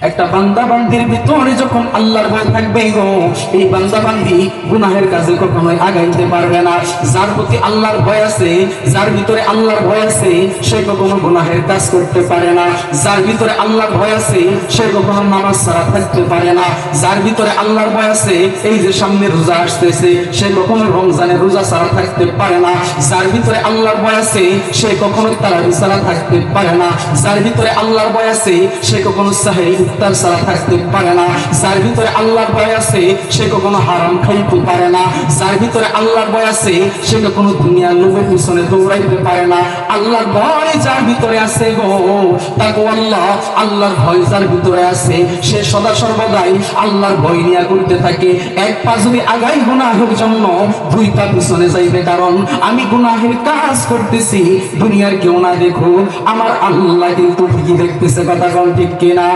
একটা বান্দা বান্দির ভিতরে যখন আল্লাহর ভয় থাকবে গো, এই বান্দা বান্দি গুনাহের কাজে কখনোই আগাইতে পারবে না। যার প্রতি আল্লাহর ভয় আছে, যার ভিতরে আল্লাহর ভয় আছে, সে কখনো গুনাহের কাজ করতে পারে না। যার ভিতরে আল্লাহর ভয় আছে, সে কখনো নামাজ ছাড়া থাকতে পারে না। যার ভিতরে আল্লাহর ভয় আছে, এই যে সামনে রোজা আসতেছে, সে কখনো রমজানের রোজা ছাড়া থাকতে পারে না। যার ভিতরে আল্লাহর ভয় আছে, সে কখনো তারাবি ছাড়া থাকতে পারে না। যার ভিতরে আল্লাহর ভয় আছে, সে কখনো সাহেরি ইফতার ছাড়া থাকতে পারে না। যার ভিতরে আল্লাহর ভয় আছে, সে কখনো হারাম খাইতে পারে না। যার ভিতরে আল্লাহর ভয় আছে, সে কখনো দুনিয়ার লোভের পিছনে দৌড়াইতে পারে না। আল্লাহর ভয় যার ভিতরে আছে গো, তাকওয়াল্লাহ, আল্লাহর ভয় যার ভিতরে আছে, সে সদা সর্বদাই আল্লাহর ভয় নিয়ে ঘুরতে থাকে। এক পা যদি আগাই গুনাহের জন্য, দুই পা পিছনে যাইবে, কারণ আমি গুনাহের কাজ করতেছি, দুনিয়ার কেউ না দেখুক, আমার আল্লাহ কিন্তু ঠিকই দেখতেছে। কথা কোন ঠিক কিনা?